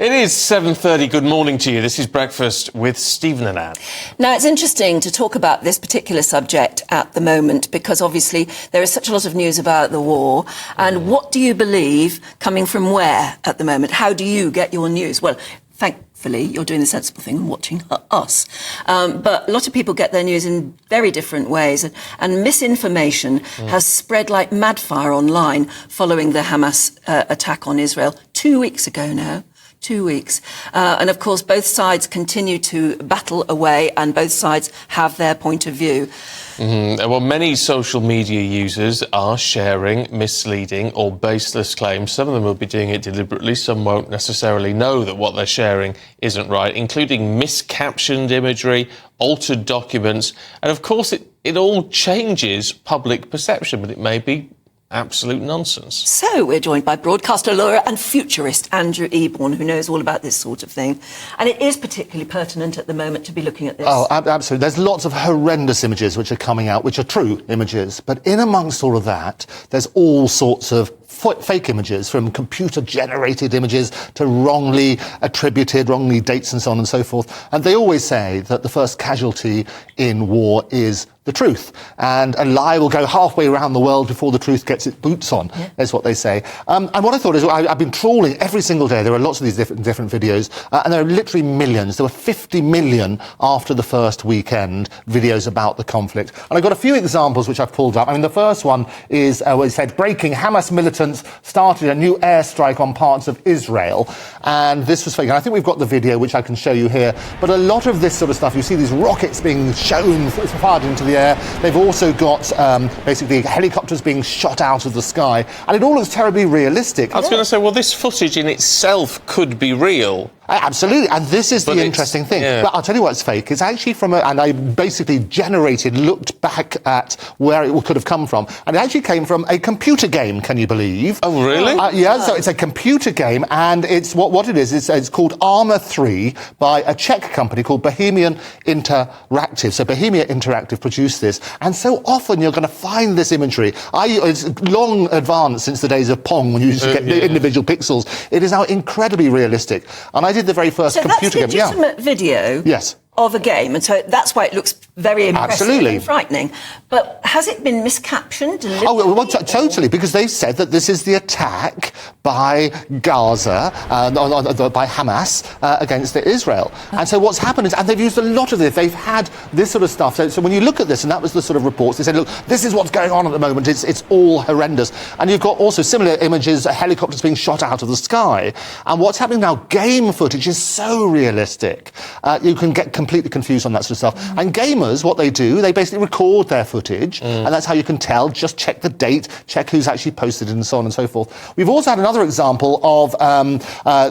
It is 7:30. Good morning to you. This is Breakfast with Stephen and Anne. Now, it's interesting to talk about this particular subject at the moment because obviously there is such a lot of news about the war. And what do you believe coming from where at the moment? How do you get your news? Well, thankfully, you're doing the sensible thing and watching us. But a lot of people get their news in very different ways. And misinformation has spread like madfire online following the Hamas attack on Israel 2 weeks ago now. 2 weeks. And of course, both sides continue to battle away and both sides have their point of view. Well, many social media users are sharing misleading or baseless claims. Some of them will be doing it deliberately. Some won't necessarily know that what they're sharing isn't right, including miscaptioned imagery, altered documents. And of course, it all changes public perception, but it may be absolute nonsense. So we're joined by broadcaster, lawyer and futurist Andrew Eborn, who knows all about this sort of thing. And it is particularly pertinent at the moment to be looking at this. Oh, absolutely. There's lots of horrendous images which are coming out, which are true images. But in amongst all of that, there's all sorts of fake images, from computer-generated images to wrongly attributed, wrongly dates and so on and so forth. And they always say that the first casualty in war is the truth. And a lie will go halfway around the world before the truth gets its boots on, is what they say. And what I thought is, I've been trawling every single day. There are lots of these different videos, and there are literally millions. There were 50 million after the first weekend videos about the conflict. And I've got a few examples which I've pulled up. I mean, the first one is where it said, breaking, Hamas militants started a new airstrike on parts of Israel. And this was fake. And I think we've got the video, which I can show you here. But a lot of this sort of stuff, you see these rockets being shown, fired into the air. They've also got basically helicopters being shot out of the sky. And it all looks terribly realistic. I was going to say, well, this footage in itself could be real. Absolutely, and this is the interesting thing. Yeah. But I'll tell you what's fake. It's actually from and I basically looked back at where it could have come from, and it actually came from a computer game, can you believe? Oh, really? So it's a computer game, and it's what it is. It's called Armour 3 by a Czech company called Bohemian Interactive. So Bohemia Interactive produced this, and so often you're going to find this imagery. It's long advanced since the days of Pong, when you used to get the individual pixels. It is now incredibly realistic, and I did the very first computer game. So that's legitimate video of a game, and so that's why it looks very impressive and frightening. But has it been miscaptioned? Oh, well, totally, because they've said that this is the attack by Gaza, by Hamas, against Israel. And so what's happened is, and they've used a lot of this, they've had this sort of stuff. So when you look at this, and that was the sort of reports, they said, look, this is what's going on at the moment, it's all horrendous. And you've got also similar images, helicopters being shot out of the sky. And what's happening now, game footage is so realistic. You can get completely confused on that sort of stuff. And gamers, what they do, they basically record their footage, and that's how you can tell. Just check the date, check who's actually posted it, and so on and so forth. We've also had another example of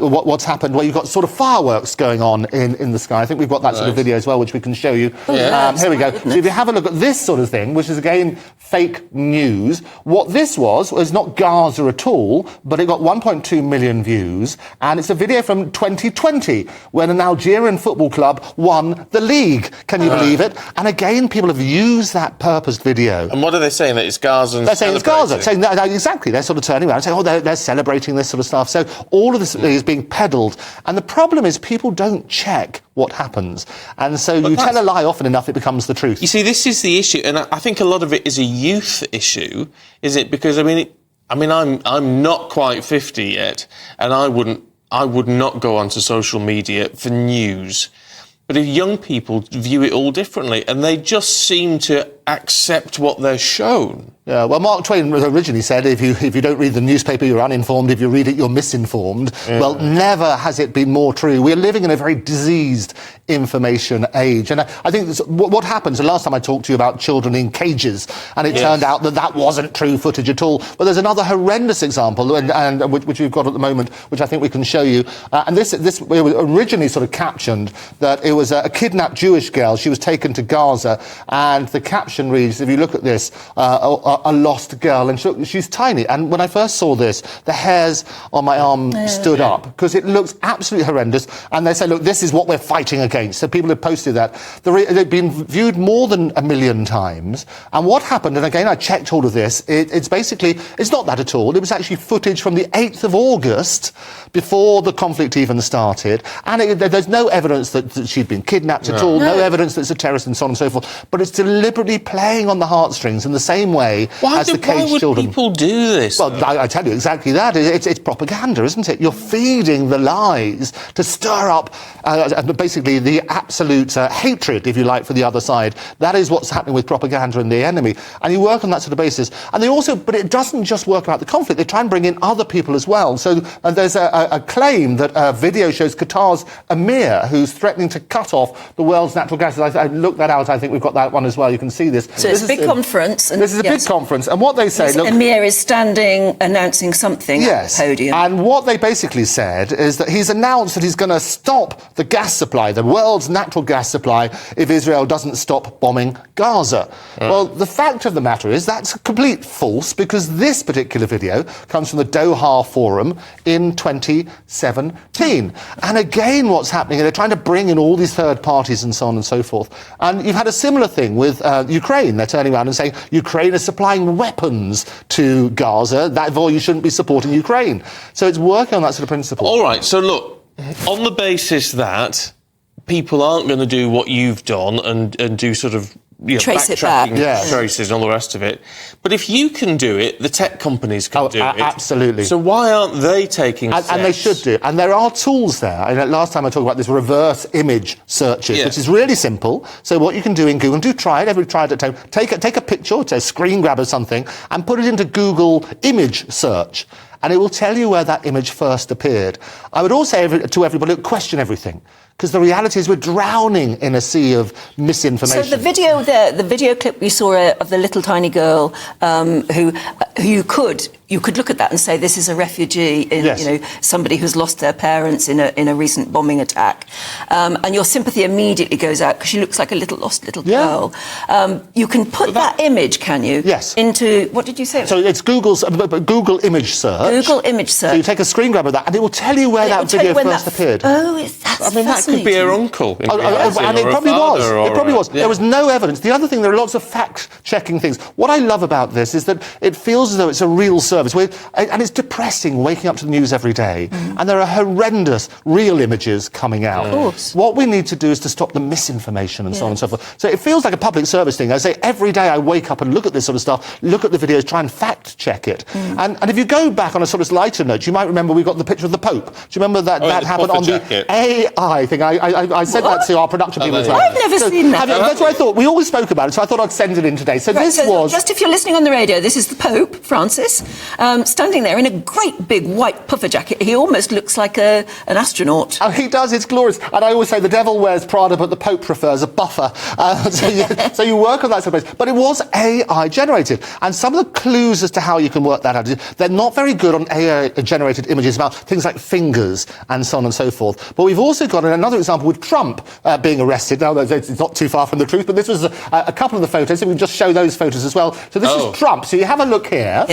what's happened, where you've got sort of fireworks going on in the sky. I think we've got that sort of video as well, which we can show you. Here we go. So if you have a look at this sort of thing, which is, again, fake news, what this was not Gaza at all, but it got 1.2 million views, and it's a video from 2020, when an Algerian football club won the league. Can you believe it? And again, people have used that purposed video. And what are they saying? That it's Gaza? They're saying it's Gaza. Saying that, exactly. They're sort of turning around and saying, oh, they're celebrating this sort of stuff. So all of this is being peddled. And the problem is people don't check what happens. And so you tell a lie often enough, it becomes the truth. You see, this is the issue. And I think a lot of it is a youth issue, is it? Because, I'm not quite 50 yet, and I would not go onto social media for news. But if young people view it all differently, and they just seem to accept what they're shown. Yeah, well, Mark Twain originally said, if you don't read the newspaper, you're uninformed. If you read it, you're misinformed. Yeah. Well, never has it been more true. We're living in a very diseased information age. And I think what happens, the last time I talked to you about children in cages, and it turned out that wasn't true footage at all. But there's another horrendous example, and which we've got at the moment, which I think we can show you. And this originally sort of captioned that it was a kidnapped Jewish girl. She was taken to Gaza, and the caption reads, if you look at this, a lost girl, and she's tiny. And when I first saw this, the hairs on my arm stood up, because it looks absolutely horrendous. And they say, look, this is what we're fighting against. So people have posted that. They've been viewed more than 1 million times. And what happened, and again, I checked all of this, it's not that at all. It was actually footage from the 8th of August, before the conflict even started. And there's no evidence that she'd been kidnapped at all, no evidence that it's a terrorist and so on and so forth. But it's deliberately playing on the heartstrings in the same way as the caged children. Why would people do this? Well, I tell you exactly that. It's propaganda, isn't it? You're feeding the lies to stir up basically the absolute hatred, if you like, for the other side. That is what's happening with propaganda and the enemy. And you work on that sort of basis. And but it doesn't just work about the conflict. They try and bring in other people as well. So there's a claim that a video shows Qatar's emir, who's threatening to cut off the world's natural gas. I looked that out. I think we've got that one as well. You can see this. So it's a big conference. This is a big conference. And what they say... Look, emir is standing, announcing something at the podium. And what they basically said is that he's announced that he's going to stop the gas supply, the world's natural gas supply, if Israel doesn't stop bombing Gaza. Well, the fact of the matter is that's complete false, because this particular video comes from the Doha Forum in 2017. And again, what's happening, they're trying to bring in all these third parties and so on and so forth. And you've had a similar thing with Ukraine. They're turning around and saying Ukraine is supplying weapons to Gaza, therefore you shouldn't be supporting Ukraine. So it's working on that sort of principle. All right, so look, on the basis that people aren't going to do what you've done and do sort of trace it back, traces and all the rest of it. But if you can do it, the tech companies can do it. Absolutely. So why aren't they taking steps? And they should do. And there are tools there. Last time I talked about this reverse image searches, which is really simple. So what you can do in Google, try it, everybody try it at home. Take a picture, or a screen grab or something, and put it into Google image search. And it will tell you where that image first appeared. I would also say to everybody, question everything, because the reality is we're drowning in a sea of misinformation. So the video clip we saw of the little tiny girl who you could look at that and say this is a refugee, somebody who's lost their parents in a recent bombing attack, and your sympathy immediately goes out because she looks like a lost little girl. You can put that image, can you? Yes. Into what did you say? So it's Google image search. Google image search. So you take a screen grab of that, and it will tell you where that video first appeared. Oh, that's that could be her uncle. And it probably was. It probably was. There was no evidence. The other thing, there are lots of fact-checking things. What I love about this is that it feels as though it's a real service. And it's depressing waking up to the news every day. And there are horrendous real images coming out. Of course. What we need to do is to stop the misinformation and so on and so forth. So it feels like a public service thing. I say every day I wake up and look at this sort of stuff, look at the videos, try and fact-check it. And if you go back on a sort of lighter note, you might remember we got the picture of the Pope. Do you remember that happened on the AI thing? I said that to our production people as well. I've never seen that. That's what I thought. We always spoke about it, so I thought I'd send it in today. So this was... Just if you're listening on the radio, this is the Pope, Francis, standing there in a great big white puffer jacket. He almost looks like an astronaut. Oh, he does. It's glorious. And I always say the devil wears Prada, but the Pope prefers a buffer. So you work on that sort of basis. But it was AI generated. And some of the clues as to how you can work that out, they're not very good on AI generated images about things like fingers and so on and so forth. But we've also got another example with Trump being arrested. Now, it's not too far from the truth, but this was a couple of the photos, so we can just show those photos as well. So this is Trump. So you have a look here.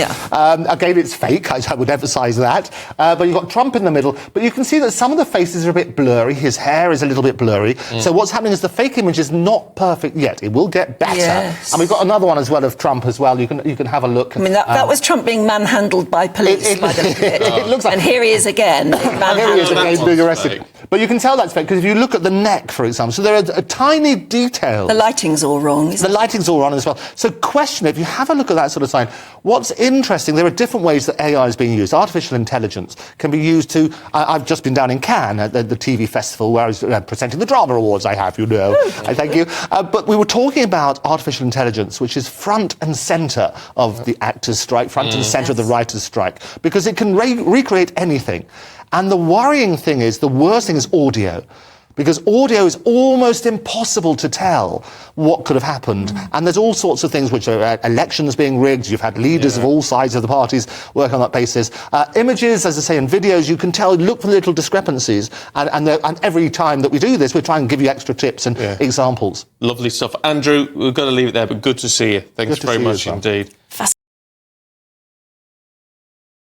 Again, it's fake. I would emphasise that. But you've got Trump in the middle. But you can see that some of the faces are a bit blurry. His hair is a little bit blurry. So what's happening is the fake image is not perfect yet. It will get better. Yes. And we've got another one as well of Trump as well. You can have a look. I mean, that was Trump being manhandled by police. By the look of it. It looks like... And here he is again. Here he is again being arrested. But you can tell that's fake because if you look at the neck, for example, so there are tiny details. The lighting's all wrong, isn't it? The lighting's all wrong as well. So question it, if you have a look at that sort of sign, what's interesting, there are different ways that AI is being used. Artificial intelligence can be used to... I've just been down in Cannes at the TV festival where I was presenting the drama awards I have, thank you. But we were talking about artificial intelligence, which is front and centre of the actors' strike, front and centre of the writers' strike, because it can recreate anything. And the worrying thing is, the worst thing is audio. because audio is almost impossible to tell what could have happened. And there's all sorts of things which are elections being rigged. You've had leaders of all sides of the parties work on that basis. Images, as I say, and videos, you can tell, look for little discrepancies. And every time that we do this, we try and give you extra tips and examples. Lovely stuff. Andrew, we've got to leave it there, but good to see you. Thanks very much indeed.